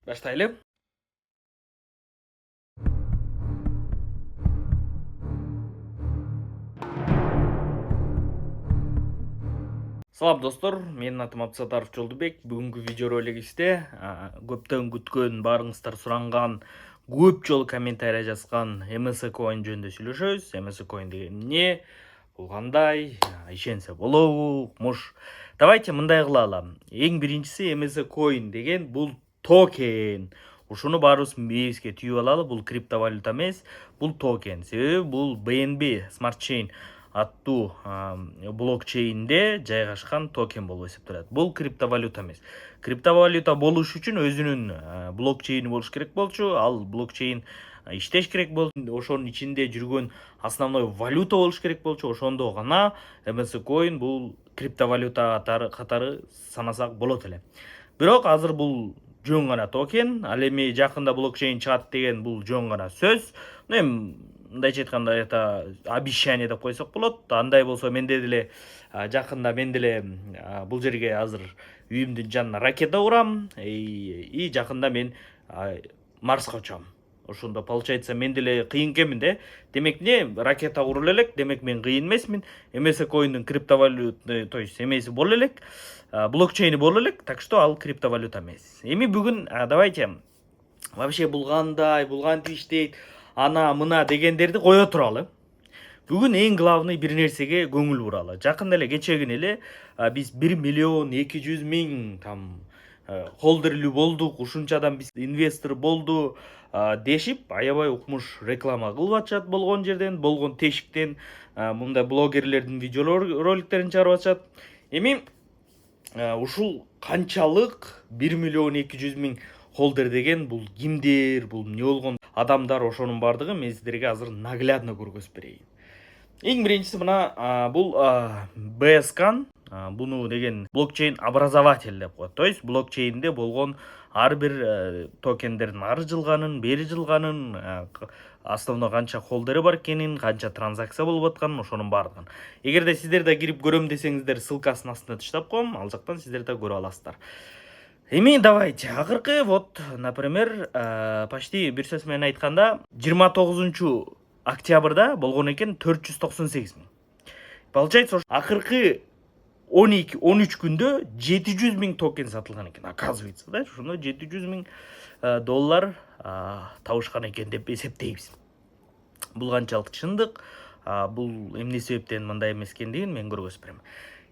Баштайлы. Салам достор, менин атым Абдсатаров Жолдубек. Бүгүнкү видео ролигибизде көптөн күткөн, баарыңыздар суранган, көп жолу комментарий жазган MSC Coin жөнүндө сүйлөшөбүз. MSC Coin деген эмне? Бул кандай? Ишенсе болобу? Давайте мындай кылалы. Эң биринчиси MSC Coin деген бул токен. Ушуну баарыбыз мээбизге түйүп алалы. Бул криптовалюта эмес, бул токен. Себеби бул BNB Smart Chain аттуу блокчейнде жайгашкан токен болуп эсептелет. Бул криптовалюта эмес. Криптовалюта болуш үчүн өзүнүн блокчейни болуш керек болчу. Ал блокчейн иштеш керек болчу. Ошонун ичинде жүргөн основной валюта болуш керек болчу. Ошондо гана MSC Coin бул криптовалюта катары санасак болот эле. Бирок азыр бул жөн гана токен. Ал эми жакында блокчейн чыгат деген бул жөн гана сөз. Эми мындайча айтканда это обещание деп койсок болот. Андай болсо менде деле жакында мен деле бул жерге азыр үйүмдүн жанына ракета урам и жакында мен Марска учам. Ошондо получается мен деле кыйын экенмин да. Демек эмне ракета курула элек, демек мен кыйын эмесмин. MSC Coin'дун криптовалюта, то есть эмеси боло элек, блокчейни боло элек, так что ал криптовалюта эмес. Эми бүгүн давайте вообще бул кандай, бул кантип иштейт, ана мына дегендерди кое туралы. Бүгүн эң главный бир нерсеге көңүл буралы. Жакында эле кечегине эле биз 1 миллион 200 миң там холдерлүү болдук, ушунча адам биз инвестор болду дешип аябай укмуш реклама кылып атышат болгон жерден, болгон тешиктен мындай блогерлердин видео роликтерин чыгарып атышат. Эми ушул канчалык 1 миллион 200 миң холдер деген бул кимдер, бул эмне болгон адамдар, ошонун баардыгын мен сиздерге азыр наглядно көргөзүп берейин. Эң биринчиси мына бул BSCAN, буну деген блокчейн образователь деп коет. То есть блокчейнде болгон ар бир токендердин ары жылганын, бери жылганын, основной канча холдери бар экенин, канча транзакция болуп атканын, ошонун баардыгын. Эгерде сиздер да кирип көрөм десеңиздер, ссылкасын астына таштап коем, ал жактан сиздер да көрүп аласыздар. Эми давайте акыркы вот, например, почти бир сөз менен айтканда 29 октябрда болгон экен 498 миң. Получается, акыркы 12-13 күндө 700 миң токен сатылган экен, оказывается, да, ошондо 700 миң доллар табышкан экен деп эсептейбиз. Бул канчалык чындык, бул эмне себептен мындай эмес экендигин мен көргөзүп берем.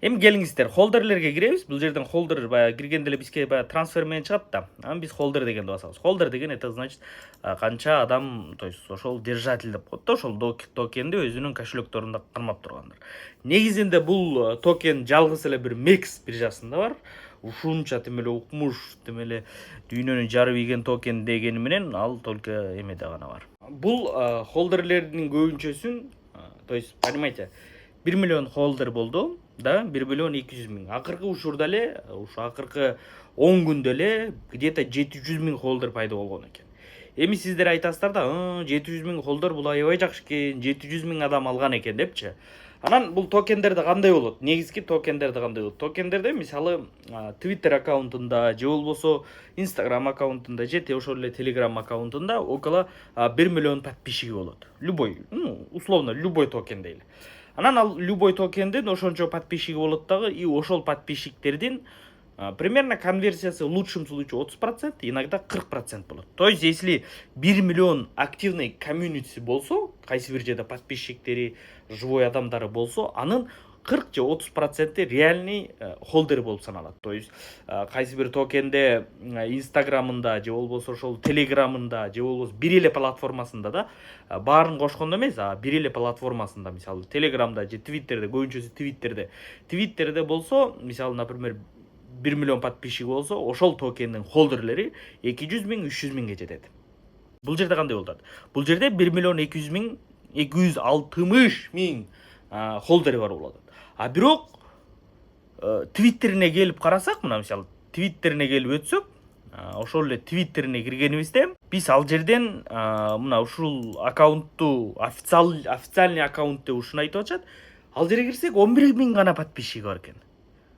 Эми келиңиздер, холдерлерге киребиз. Бул жерден холдер баягы киргенде эле бизге баягы трансфер менен чыгат да. Анан биз холдер дегенди басабыз. Холдер деген это значит канча адам, то есть ошол держатель деп коет да, ошол токенди өзүнүн кошелекторунда кармап тургандар. Негизинде бул токен жалгыз эле бир MEX биржасында бар. Ушунча тим эле укмуш, тим эле дүйнөнү жарып ийген токен дегени менен ал только эмеде гана бар. Бул холдерлердин көбүнчөсүн, то есть понимаете, 1 миллион холдер болду, да, 1 миллион 200 миң. Акыркы учурда эле, ушу акыркы 10 күндө эле где-то 700 миң холдер пайда болгон экен. Эми сиздер айтасыздар да, 700 миң холдер бул аябай жакшы экен, 700 миң адам алган экен депчи. Анан бул токендерде кандай болот? Негизги токендерде кандай болот? Токендерде мисалы Twitter аккаунтунда же болбосо Instagram аккаунтунда же ошол эле Telegram аккаунтунда около 1 миллион подписчиги болот. Любой, условно любой токен дейли. Анан ал любой токендин ошончо подписчиги болот дагы, и ошол подписчиктердин примерно конверсиясы в лучшем случае 30%, иногда 40% болот. То есть если 1 миллион активный комьюнити болсо, кайсы бир жерде подписчиктери, живой адамдары болсо, анын 40 же 30% реальный холдер болуп саналат. То есть кайсы бир токенде Инстаграмында же болбосо ошол Телеграмында же болбосо бир эле платформасында да баарын кошкондо эмес, бир эле платформасында, мисалы Телеграмда же Твиттерде, көбүнчөсү Твиттерде болсо, мисалы, например, 1 миллион подписчик болсо, ошол токендин холдерлери 200 миң, 300 миңге жетет. Бул жерде кандай болот? Бул жерде 1 миллион 200 миң, 260 миң холдери бар болот. Бирок Твиттерине келип карасак, мына мисалы Твиттерине келип өтсөк, ошол эле Твиттерине киргенибизде биз ал жерден мына ушул аккаунтту официальный аккаунт деп ушуну айтып атышат. Ал жерге кирсек 11 миң гана подписчиги бар экен.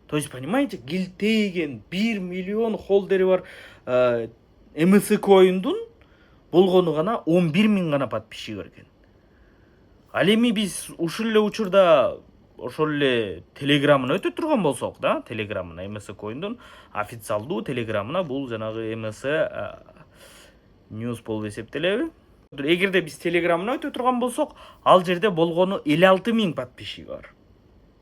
То есть, понимаете, гилтейген 1 миллион холдери бар МСК ойындун болгону гана 11 миң гана подписчиги бар экен. Ал эми биз ушул эле учурда ошол эле телеграмына өтө турган болсок да, телеграмына МСК ойындун официалдуу телеграмына, бул жанагы МС News болуп эсептелеби? Эгерде биз телеграмына өтө турган болсок, ал жерде болгону 56 миң подписчиги бар.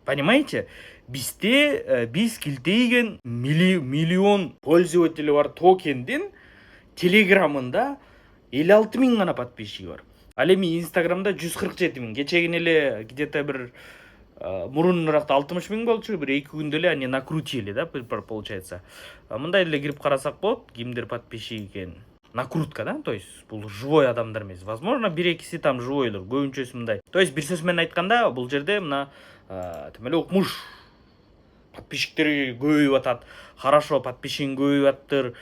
Понимаете? Бизде биз килтейген миллион пользователи бар токендин телеграмында 56 миң гана подписчиги бар. Ал эми Инстаграмда 147 миң. Кечегин эле где-то бир мурунуракта 60 миң болчу, бир 2 күндө эле они накрутили, да, получается. Мындай эле кирип карасак болот, кимдир подписчик экен. Накрутка, да, то есть бул живой адамдар эмес. Возможно, 1-2 там живойлор, көбүнчөсү мындай. То есть бир сөз менен айтканда, бул жерде мына тем эле укмуш подписчиктери көбөйүп атат. Хорошо, подписчигиң көбөйүп аттыр.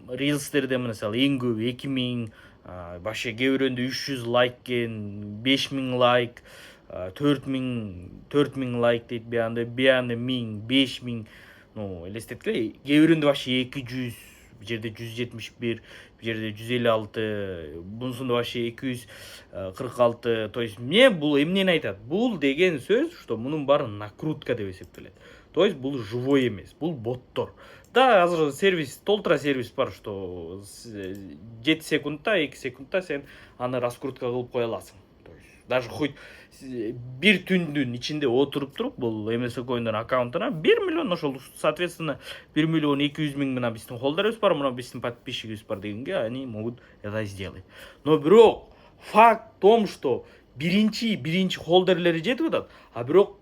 Рилстерде мисалы эң көп 2 миң, вообще кээ бирөөндө 300 лайк экен, 5 миң лайк, 4 миң лайк дейт, бияында 1000, 5 миң, ну, элестеткиле, кээ бирөөндө вообще 200, бир жерде 171, бир жерде 156, бунусунда вообще 246. То есть мне бул эмнени айтат? Бул деген сөз, что мунун баары накрутка деп эсептелет. То есть бул живой эмес, бул боттор. Да, азыр сервис, толтура сервис бар, что 7 секундта, 2 секундта сен аны раскрутка кылып кое аласың. То есть даже хоть бир түндүн ичинде отуруп туруп, бул МСК ойындун аккаунтуна 1 миллион, ошол соответственно 1 миллион 200 миң мына биздин холдерибиз бар, мына биздин подписчигибиз бар дегенге они могут это сделать. Но бирок факт в том, что биринчи холдерлери жетип атат, а бирок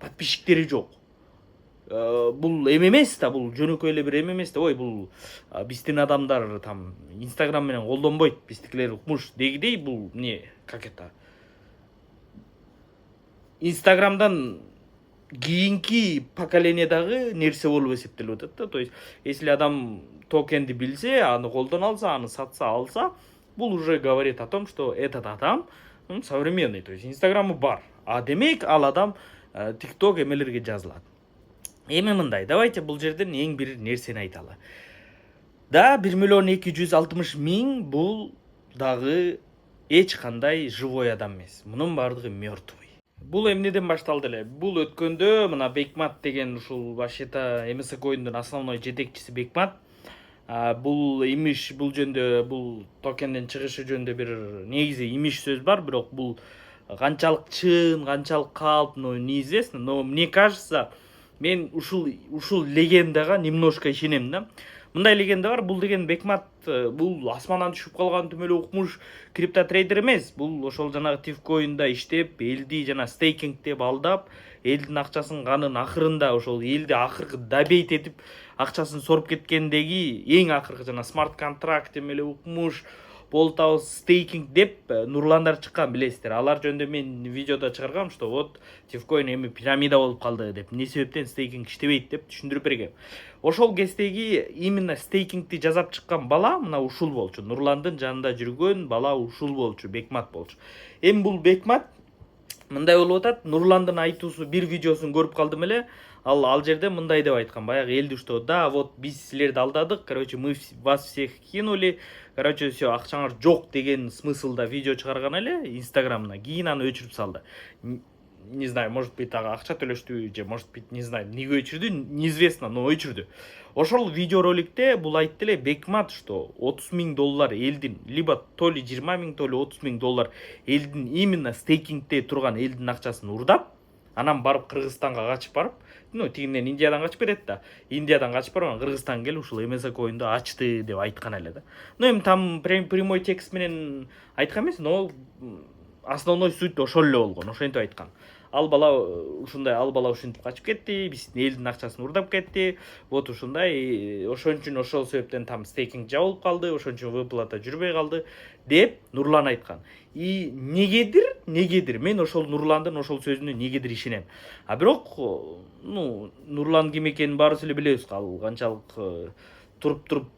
подписчиктери жок. Бул эме эмес да, бул жөнөкөй эле бир эме эмес да. Ой, бул биздин адамдар там Инстаграм менен колдонбойт, биздикилер укмуш дегидей, бул не, как это, Инстаграмдан кийинки поколениядагы нерсе болуп эсептелип атат да. То есть если адам токенди билсе, аны колдоно алса, аны сатса алса, бул уже говорит о том, что этот адам современный, то есть Инстаграмы бар. А демек ал адам TikTok эмелерге жазылат. Эми мындай, давайте бул жерден эң бир нерсени айталы. Да, 1 миллион 260 миң бул дагы эч кандай живой адам эмес. Мунун баардыгы мертвый. Бул эмнеден башталды эле? Бул өткөндө мына Бекмат деген ушул башета МСК ойындун основной жетекчиси Бекмат. Бул имиш, бул жөндө, бул токенден чыгышы жөндө бир негизи имиш сөз бар, бирок бул канчалык чын, канчалык калп, но неизвестно. Но мне кажется, мен ушул легендага немножко ишенем да. Мындай легенда бар, бул деген Бекмат, бул асмандан түшүп калган түмөлө укмуш криптотрейдер эмес. Бул ошол жанагы Тивкоинда иштеп, элди жана стейкингтеп алдап, элдин акчасын канын акырында ошол элди акыркы добейт этип акчасын соруп кеткендеги эң акыркы жана смарт контракт эмеле укмуш болтабыз стейкинг деп нурландар чыккан, билесиздер. Алар жөнүндө мен видеода чыгаргам, что вот Тивкоин эми пирамида болуп калды деп, эмне себептен стейкинг иштебейт деп түшүндүрүп бергем. Ошол кездеги именно стейкингти жасап чыккан бала мына ушул болчу. Нурландын жанында жүргөн бала ушул болчу, Бекмат болчу. Эми бул Бекмат мындай болуп атат, Нурландын айтуусу бир видеосун көрүп калдым эле. Ал жерде мындай деп айткан, баягы элди, что да, вот биз силерди алдадык, короче, мы вас всех кинули, короче, все, акчаңар жок деген смыслда видео чыгарган эле Инстаграмына. Кийин аны өчүрүп салды. Не знаю, может быть, акча төлөштү, же может быть, не знаю, эмнеге өчүрдү, неизвестно, но өчүрдү. Ошол видеороликте бул айтты эле Бекмат, что 30 миң доллар элдин, либо то ли 20 миң, то ли 30 миң доллар элдин именно стейкингте турган элдин акчасын урдап, анан барып Кыргызстанга качып барып, ну, тигинден Индиядан качып кетет да. Индиядан качып барып, Кыргызстанга келип ушул МСК ойунду ачты деп айткан эле да. Ну, эми там прямой текст менен айткан эмес, но основной суть ошол эле болгон, ошентип айткан. Ал бала ушинтип качып кетти, биздин элдин акчасын урдап кетти. Вот ушундай, ошон үчүн ошол себептен там стейкинг жабылып калды, ошон үчүн выплата жүрбөй калды деп Нурлан айткан. И негедир мен ошол Нурландын ошол сөзүнө негедир ишенем. А бирок, ну, Нурлан ким экенин баарыбыз эле билебиз, ал канчалык туруп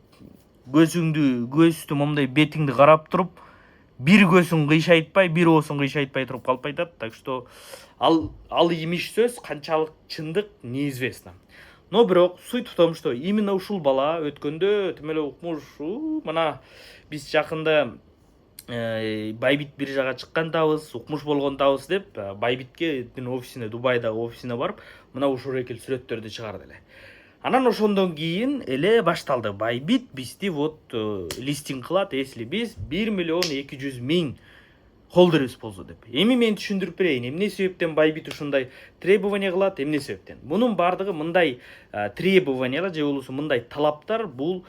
көзүңдү момундай бетиңди карап туруп, бир көзүн кыйшайтпай, бир оосун кыйшайтпай туруп калып айтат. Так что ал имиш сөз канчалык чындык неизвестно. но бирок суть в том, что именно ушул бала өткөндө тим эле укмуш мына биз жакында Байбит бир жага чыккандабыз, укмуш болгондабыз деп Байбитке офисине, Дубайдагы офисине барып, мына ушул экил сүрөттөрдү чыгарды эле. Анан ошондон кийин эле башталды. Байбит бизди вот листинг кылат, если биз 1 миллион 200 миң холдерибиз болсо деп. Эми мен түшүндүрүп берейин, эмне себептен Байбит ушундай требование кылат, эмне себептен. Мунун бардыгы мындай требованиялар же болбосо мындай талаптар бул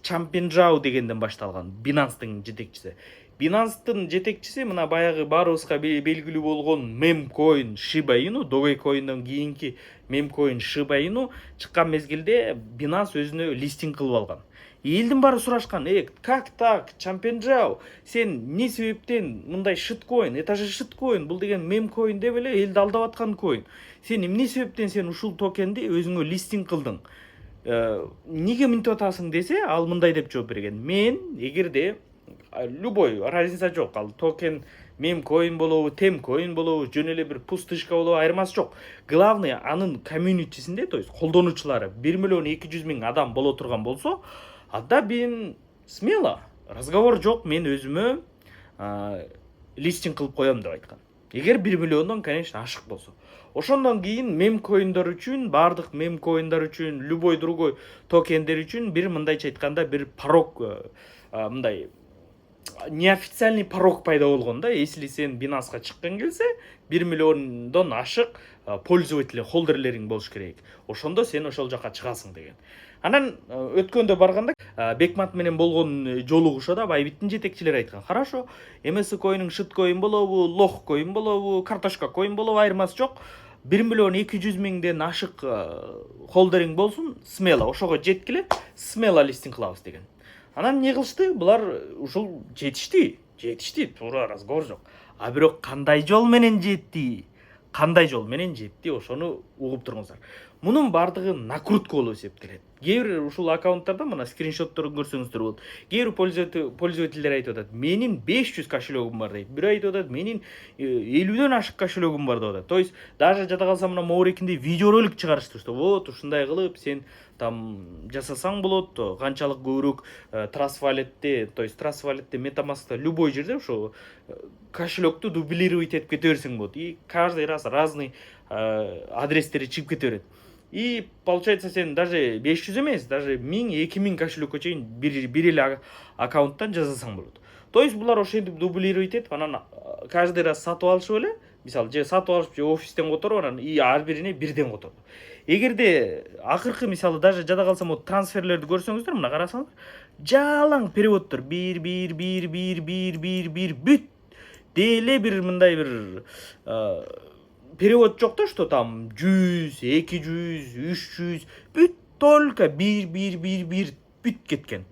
Чампенжау дегенден башталган, Binance'дын жетекчиси. Binance'дын жетекчиси мына баягы баарыбызга белгилүү болгон мемкоин Shiba Inu, Dogecoin'дон кийинки мемкоин Shiba Inu чыккан мезгилде Binance өзүнө листинг кылып алган. Элдин баары сурашкан, как так, Чампенжау, сен эмне себептен мындай шиткоин, это же шиткоин, бул деген мемкоин деп эле элди алдап аткан коин. Сен эмне себептен сен ушул токенди өзүңө листинг кылдың? Неге мынтип атасың десе, ал мындай деп жооп берген. Мен эгерде любой разница жок, ал токен мемкоин болобу, темкоин болобу, жөн эле бир пустышка болобу, айырмасы жок. Главный анын комьюнитисинде, то есть колдонуучулары 1 миллион 200 миң адам боло турган болсо, анда мен смело, разговор жок, мен өзүмө листинг кылып коем деп айткан. Эгер 1 миллиондон, конечно, ашык болсо. Ошондон кийин мемкоиндар үчүн, бардык мемкоиндар үчүн, любой другой токендер үчүн бир мындайча айтканда бир порог, мындай неофициальный порог пайда болгон да. Если сен Binance'га чыккың келсе, 1 миллиондон ашык пользователь, холдерлериң болуш керек. Ошондо сен ошол жака чыгасың деген. Анан өткөндө барганда Бекмат менен болгон жолугушада Байбиттин жетекчилери айткан. Хорошо, MS коинин шиткоин болобу, лох коин болобу, картошка коин болобу, айырмасы жок. 1 миллион 200 миңден ашык холдеринг болсун, смело, ошого жеткиле, смело листинг кылабыз деген. Анан не кылышты? Булар ушул жетишти, туура разговор жок. А бирок кандай жол менен жетти? Ошону угуп туруңуздар. Мунун бардыгы накрутка болуп эсептелет. Кээ бир ушул аккаунттарда мына скриншотторун көрсөңүздөр болот. Кээ бир пользовательдер айтып атат, менин 500 кошелегим бар дейт. Бир айтып атат, менин 50дөн ашык кошелегим бар деп атат. То есть даже жада калса мына Моурекинде видеоролик чыгарышты, что вот ушундай кылып сен там жасасаң болот, канчалык көбүрөөк Trust Wallet'те, то есть Trust Wallet'те, MetaMask'та любой жерде ошо кошелекту дублировать этип кете берсең болот. И каждый раз разный адрестери чыгып кете берет. И получается сен даже 500 эмес, даже 1000-2000 кошелекке чейин бир эле аккаунттан жасасаң болот. То есть булар ошентип дублировать этип, анан каждый раз сатып алышып эле, мисалы же сатып алышып же офистен которуп, анан и ар бирине бирден которду. Эгерде акыркы мисалы даже жада калса могу трансферлерди көрсөңүздөр, мына карасаңыздар, жалаң переводдор бир бүт деле бир мындай бир перевод жок да, что там 100, 200, 300, бүт только бир бүт кеткен.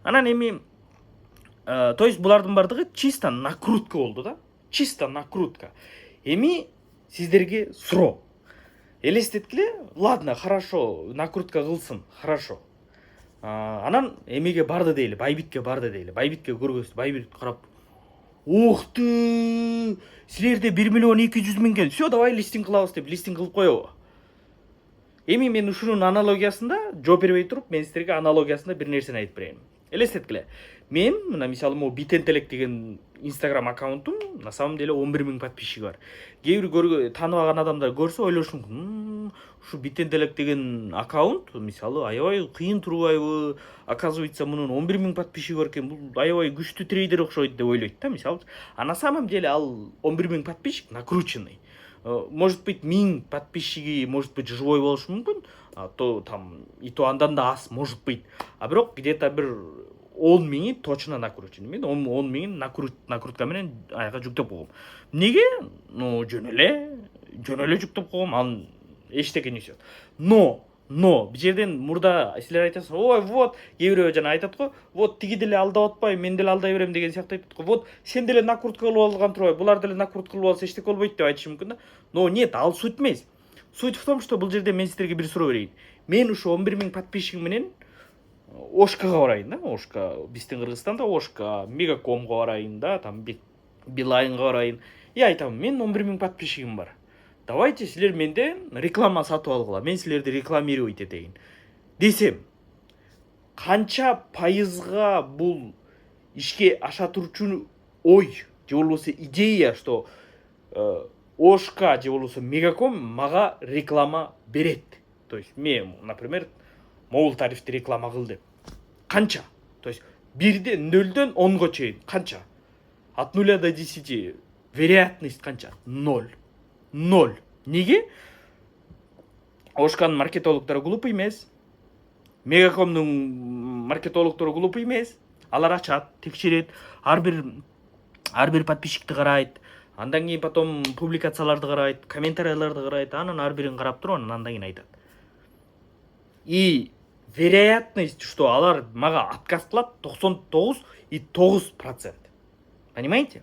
Анан эми то есть булардын бардыгы чисто накрутка болду да, чисто накрутка. Эми сиздерге суроо. Элестеткиле, ладно, хорошо, накрутка кылсын, хорошо. Анан эмеге барды дейли, Байбитке барды дейли. Байбитке көргөз, Байбит карап, ух ты, силерде 1 миллион 200 миң экен. Все, давай листинг кылабыз деп листинг кылып коебу. Эми мен ушунун аналогиясында жооп бербей туруп, мен силерге аналогиясында бир нерсени айтып берейин. Элестеткиле. Мен мына мисалы могу Битентелек деген Instagram аккаунтум на самом деле 11 миң подписчиги бар. Кээ бир тааныбаган адамдар көрсө ойлошу мүмкүн, ушу Битентелек деген аккаунт мисалы аябай кыйын турбайбы? Оказывается, мунун 11 миң подписчиги бар экен, бул аябай күчтүү трейдер окшойт деп ойлойт да, мисалы. А на самом деле ал 11 миң подписчик накрученный. Может быть, 1000 подписчиги, может быть, живой болушу мүмкүн, то там и то андан да аз, может быть. А бирок где-то бир 10 миңи точно накручен. Мен 10 миңин накрутка менен айга жүктөп койгом. Неге? Ну, жөн эле жүктөп койгом, анын эчтеке нерсе жок. Но бул жерден мурда силер айтасыз, ой, вот, кээ бирөө жана айтат го, вот тиги деле алдап атпай, мен деле алдай берем деген сыяктуу айтат го. Вот сен деле накрутка кылып алган турбай, булар деле накрутка кылып алса эчтеке болбойт деп айтышы мүмкүн да. Но нет, ал суть эмес. Суть в том, что бул жерде мен силерге бир суроо берейин. Мен ушу 11 миң подписчигим менен Ошкага барайын да, Ошка, биздин Кыргызстанда Ошка, Мегакомго барайын да, там Билайнга барайын. И айтам, мен 11 миң подписчигим бар. давайте силер менден реклама сатып алгыла, мен силерди рекламировать этейин десем, канча пайызга бул ишке аша турчу ой же болбосо идея, что Ошка же болбосо Мегаком мага реклама берет. То есть мен, например, могул тарифти реклама кыл деп. Канча? То есть 1ден 0ден 10го чейин канча? От 0 до 10 вероятность канча? 0. 0. Неге? Ошканын маркетологдору глупый эмес. Мегакомдун маркетологдору глупый эмес. Алар ачат, текшерет, ар бир подписчикти карайт. Андан кийин потом публикацияларды карайт, комментарийларды карайт, анын ар бирин карап туруп, анан кийин айтат. И вероятность, что алар мага отказ кылат 99,9%. Понимаете?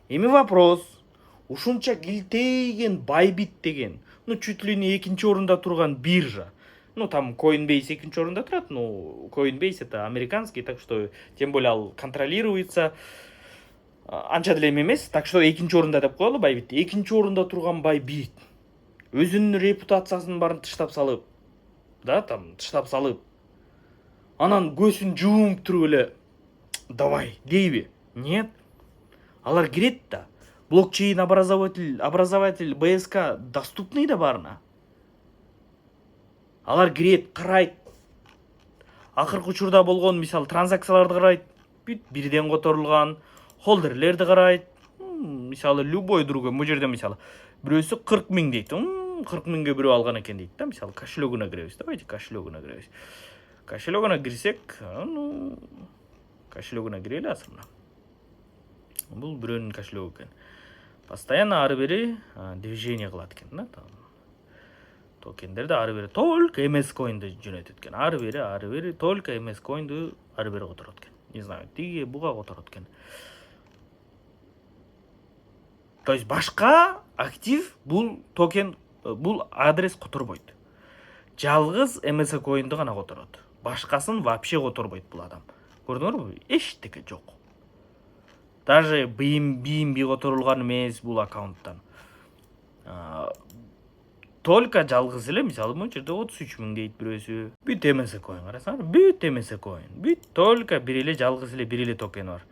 Эми вопрос, ушунча килтейген Байбит деген, чуть ли не экинчи орунда турган биржа. Там Coinbase экинчи орунда турат, Coinbase это американский, так что тем более ал контролируется. Анча деле эмес, так что экинчи орунда деп коелу Байбит. Экинчи орунда турган Байбит өзүнүн репутациясын барын тыштап салып, тыштап салып, анан көзүн жууп туруп эле давай дейби? Нет. Алар кирет да. Блокчейн образователь БСК доступный да барына. Алар кирет, карайт. Акыркы учурда болгон мисалы транзакцияларды карайт. Бүт 1ден которулган холдерлерди карайт. Мисалы любой другой, бул жерде мисалы бирөөсү 40 000 дейт. 40 000ге бирөө алган экен дейт да. Мисалы кошелегуна киребиз. Давайте кошелегуна киребиз. Кошелегуна кирсек, кошелегуна кирели асырына. Бул бирөөнүн кошелегу экен. Постоянно ары бери движение кылат экен да. Токендерди ары бери только MS Coin'ди жөнөтөт экен. Ары бери только MS Coin'ди ары бери которот экен. Не знаю, тиги буга которот экен. То есть башка актив бул токен, бул адрес которбойт. Жалгыз MS Coin'ди гана которот. Башкасын вообще которбойт бул адам. Көрдүңөрбү? Эчтеке жок. Даже BNB которулган эмес бул аккаунттан. Только жалгыз эле, мисалы бул жерде 33 000 дейт бирөөсү. Бүт MS Coin карасаңар, бүт MS Coin. Бүт только бир эле жалгыз эле бир эле токен бар.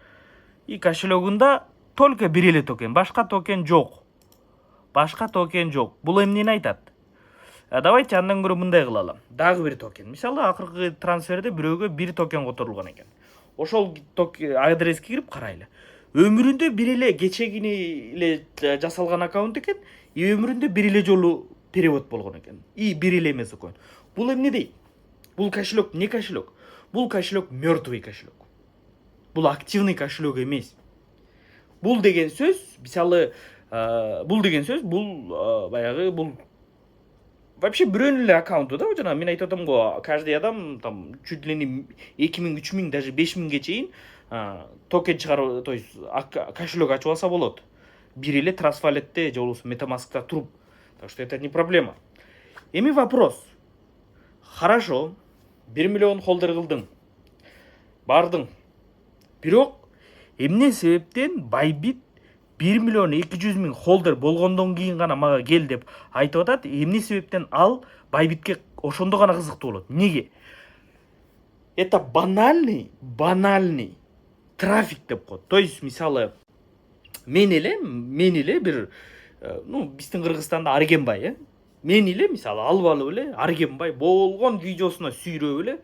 И кошелегунда только бир эле токен, башка токен жок. Бул эмнени айтат? Давайте андан көрө мындай кылалы. Дагы бир токен. Мисалы акыркы трансферде бирөөгө бир токен которулган экен. Ошол адреске кирип карайлы. Өмүрүндө бир эле кечегини эле жасалган аккаунт экен, и өмүрүндө бир эле жолу перевод болгон экен. И бир эле эмес экен. Бул эмне дейт? Бул кошелек не кошелек? Бул кошелек мертвый кошелек. Бул активный кошелек эмес. Бул деген сөз, мисалы, бул баягы бул вообще бирөөнүн эле аккаунту да, жана мен айтып атам го, каждый адам там чуть ли не 2000, 3000, даже 5000ге чейин токен чыгарып, то есть кошелек ачып алса болот. Бир эле Trustwallet'те же болбосо MetaMask'та туруп. Так что это не проблема. Эми вопрос. Хорошо, 1 миллион холдер кылдың. Бардың. Бирок эмне себептен Байбит 1 миллион 200 000 холдер болгондон кийин гана мага кел деп айтып атат. Эмне себептен ал Байбитке ошондо гана кызыктуу болот? Неге? Это банальный трафик деп коет. То есть, мисалы, мен эле бир, биздин Кыргызстанда Аргенбай, мен эле мисалы алып алып эле Аргенбай болгон видеосуна сүйрөп эле,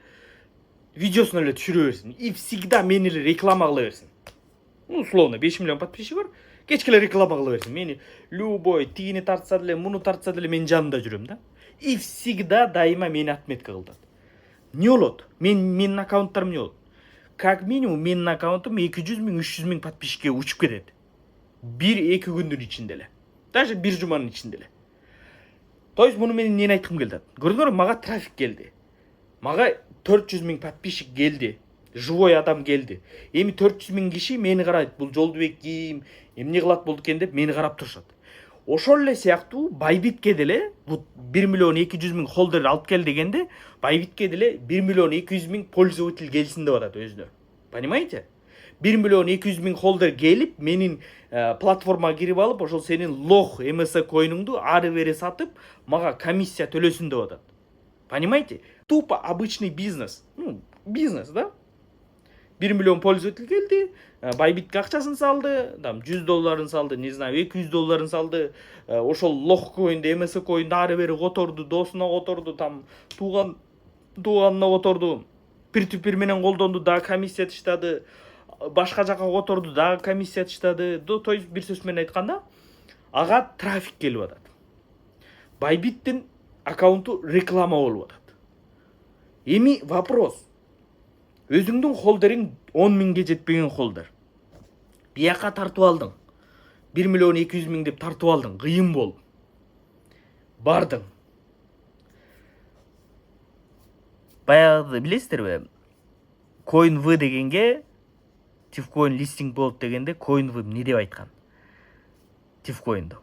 видеосуна эле түшүрө берсин. И всегда мен эле реклама кыла берсин. Условно 5 миллион подписчик бар, кечке реклама кыла берсин. Мени любой тигини тартса деле, муну тартса деле мен жанында жүрөм да. И всегда дайыма мени отметка кылдат. Не болот? Менин аккаунттарым не болот? Как минимум менин аккаунтум 200 000, 300 000 подписчикке учуп кетет. 1-2 күндүн ичинде эле. Даже бир жуманын ичинде эле. То есть муну мен эмнени айткым келди? Көрдүңөр, мага трафик келди. Мага 400 000 подписчик келди. Живой адам келди. Эми 400 000 киши мени карайт. Бул Жолдубек ким, эмне кылат болду экен деп мени карап турушат. Ошол эле сыяктуу Байбитке деле бул 1 миллион 200 000 холдер алып кел дегенде, Байбитке деле 1 миллион 200 000 пользователь келсин деп атат өзүнө. Понимаете? 1 миллион 200 миң холдер келип менин платформага кирип алып ошол сенин лох МС коинуңду ары бери сатып мага комиссия төлөсүн деп атат. Понимаете? Тупо обычный бизнес. Ну, бизнес, да? 1 миллион пользователь келди, Байбитке акчасын салды, там $100 салды, не знаю, $200 салды, ошол лох коинди, МС коинди ары бери которду, досуна которду, там тууганына которду, пир-ту-пир менен колдонду, дагы комиссия таштады, башка жака которду, дагы комиссия таштады. То есть бир сөз менен айтканда, ага трафик келип атат. Байбиттин аккаунту реклама болуп атат. Эми вопрос. Өзүңдүн холдериң 10 миңге жетпеген холдер. Бияка тартып алдың. 1 миллион 200 миң деп тартып алдың. Кыйын болуп. Бардың. Баягы билесиздерби? CoinV дегенге Tifcoin листинг болот дегенде CoinV эмне деп айткан? Tifcoin'ду.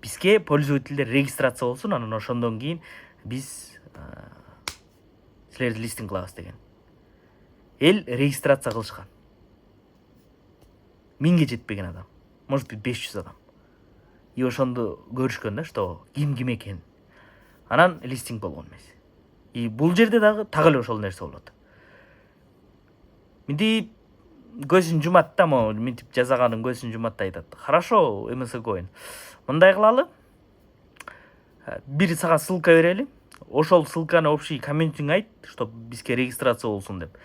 Бизге пользовательдер регистрация болсун, анан ошондон кийин биз силерди листинг кылабыз деген. Эл регистрация кылышкан. 1000ге жетпеген адам. Может быть 500 адам. И ошондо көрүшкөн да, что ким экен. Анан листинг болгон эмес. И бул жерде дагы так эле ошол нерсе болот. Мынтип көзүн жумат да, мынтип жазаганын көзүн жумат да айтат. Хорошо, МС коин. Мындай кылалы. Бир сага ссылка берели. Ошол ссылканы общий комментиңе айт, чтоб бизге регистрация болсун деп.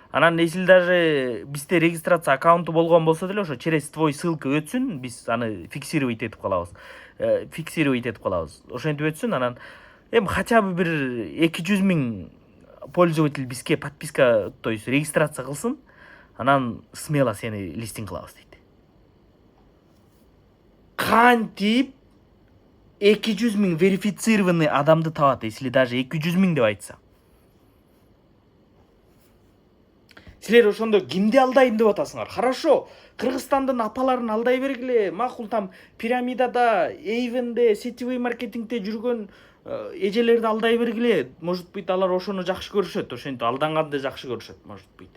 Анан если даже бизде регистрация аккаунту болгон болсо деле, ошо через твой ссылка өтсүн, биз аны фиксировать этип калабыз. Ошентип өтсүн, анан хотя бы бир 200 миң пользователь бизге подписка, то есть регистрация кылсын, анан смело сени листинг кылабыз дейт. Кантип 200 миң верифицированный адамды табат, если даже 200 миң деп айтса. Силер ошондо кимди алдайм деп атасыңар? Хорошо, Кыргызстандын апаларын алдай бергиле. Макул, там пирамидада, Эйвенде, сетевой маркетингде жүргөн эжелерди алдай бергиле. Может быть, алар ошону жакшы көрүшөт, ошентип алданганды жакшы көрүшөт, может быть.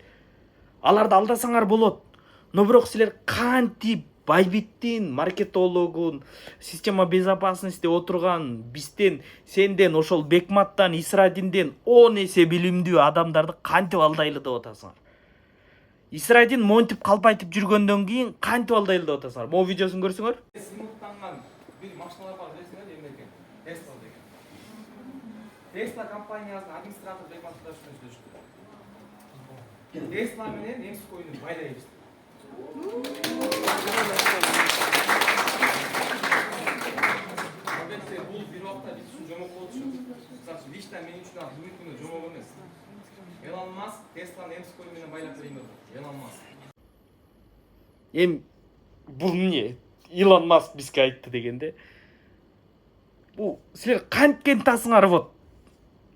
Аларды алдасаңар болот. Но бирок силер кантип Байбиттин маркетологун, система безопасности отурган бизден, сенден, ошол Бекматтан, Исрадинден 10 эсе билимдүү адамдарды кантип алдайлы деп атасыңар? Исрадин монтип калпайтып жүргөндөн кийин кантип алдайлы деп атасыңар? Могу видеосун көрсөңөр. Сымыктанган бир машиналар бар, билесиңер, эмне экен? Tesla деген. Tesla компаниясынын администратор Бекматтан сөйлөштү. Tesla менен немис коинун байлайбыз. Бул бир убакта биз үчүн жомок болчу. Мисалы, лично мен үчүн бүгүнкү күнү жомок эмес. Elon Musk Tesla немис коин менен байлап берейин деп. Elon Musk. Бул эмне? Elon Musk бизге айтты дегенде. Бул силер канткен тасыңар вот.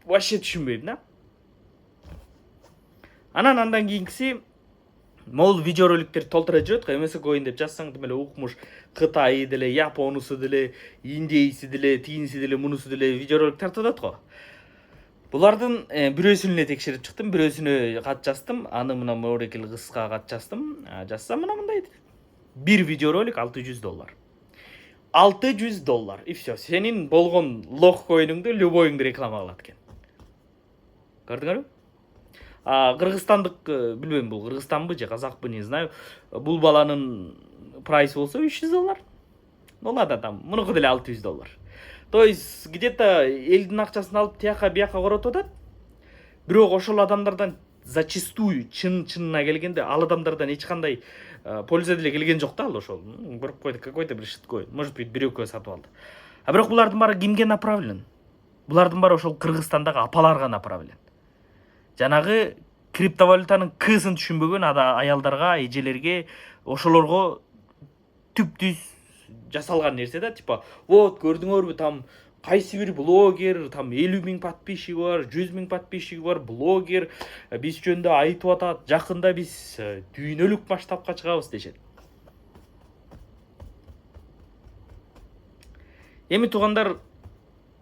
Вообще түшүнбөйм, да? Андан кийинкиси могул видеороликтер толтура жүрөт, МС коин деп жазсаң деле укмуш Кытай деле, Японусу деле, Индейси деле, тиинси деле, мунусу деле видеоролик тартылат го. Булардын бирөөсүн эле текшерип чыктым, бирөөсүнө кат жаздым, аны мына морекил кыска кат жаздым. Жазсам мына мындай бир видеоролик $600. $600 и все. Сенин болгон лох коинуңду любойуңду реклама кылат экен. Көрдүңөрбү? Кыргызстандык, билбейм, бул Кыргызстанбы же Казакпы, не знаю. Бул баланын прайсы болсо $300. Ну ладно, там мунуку деле $600. То есть где-то элдин акчасын алып тияка бияка коротуп атат. Бирок ошол адамдардан зачастую чынына келгенде ал адамдардан эч кандай польза деле келген жок да, ал ошол. Көрүп койду, какой-то бир шиткой. Может быть, бир-экөө сатып алды. Бирок булардын баары кимге направлен? Булардын баары ошол Кыргызстандагы апаларга направлен. Жанагы криптовалютанын кысын түшүнбөгөн аялдарга, эжелерге, ошолорго түп-түз жасалган нерсе да, типа, вот көрдүңөрбү, там кайсы бир блогер, там 50 миң подписчиги бар, 100 миң подписчиги бар блогер биз жөнүндө айтып атат, жакында биз дүйнөлүк масштабка чыгабыз дешет. Эми туугандар,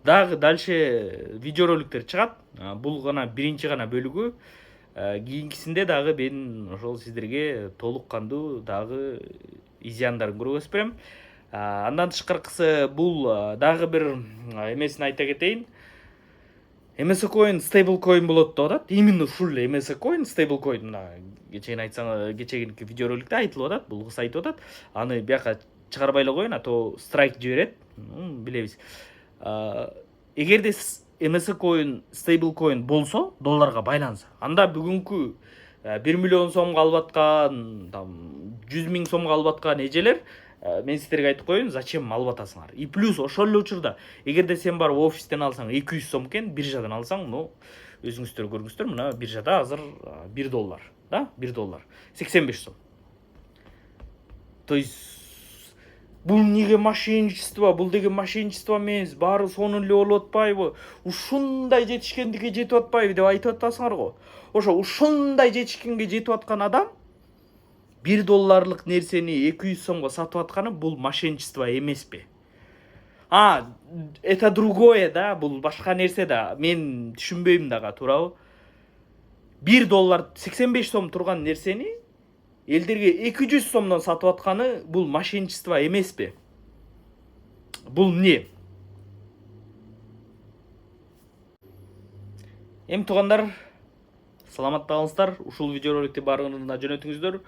дагы дальше видеороликтер чыгат. Бул гана биринчи гана бөлүгү. кийинкисинде дагы мен ошол сиздерге толук кандуу дагы изяндарын көргөзүп берем. Андан тышкаркысы бул дагы бир эмесин айта кетейин. MSC Coin stable coin болот деп атат. Именно ушул MSC Coin stable coin. Мына кечегинки видеороликте айтылып атат, бул кыз айтып атат. Аны бияка чыгарбай эле коеюн, а то страйк жиберет. Билебиз. Эгерде MSC Coin stable coin болсо, долларга байланса, анда бүгүнкү 1 миллион сомго алып аткан, 100 миң сомго алып аткан эжелер мен сіздерге айтып коеюн, зачем алып атасыңар. И плюс ошол эле учурда эгерде сен барып офистен алсаң 200 сом экен, биржадан алсаң, өзүңүздөр көрүңүздөр, мына биржада азыр 1 доллар, да, 1 доллар 85 сом. То есть бул неге мошенничество, бул деген мошенничество эмес, баары сонун эле болуп атпайбы, ушундай жетишкендикке жетип атпайбы деп айтып атасыңар го. Ошо ушундай жетишкенге жетип аткан адам 1 долларлык нерсени 200 сомго сатып атканы бул мошенничество эмеспи? Это другое, да, бул башка нерсе да. Мен түшүнбөйм дагы, туурабы? 1 доллар 85 сом турган нерсени элдерге 200 сомдон сатып атканы бул мошенничество эмеспи? Бул эмне? Эми туугандар, саламатта калыңыздар. Ушул видеороликти баарыңарына жөнөтүңүздөр.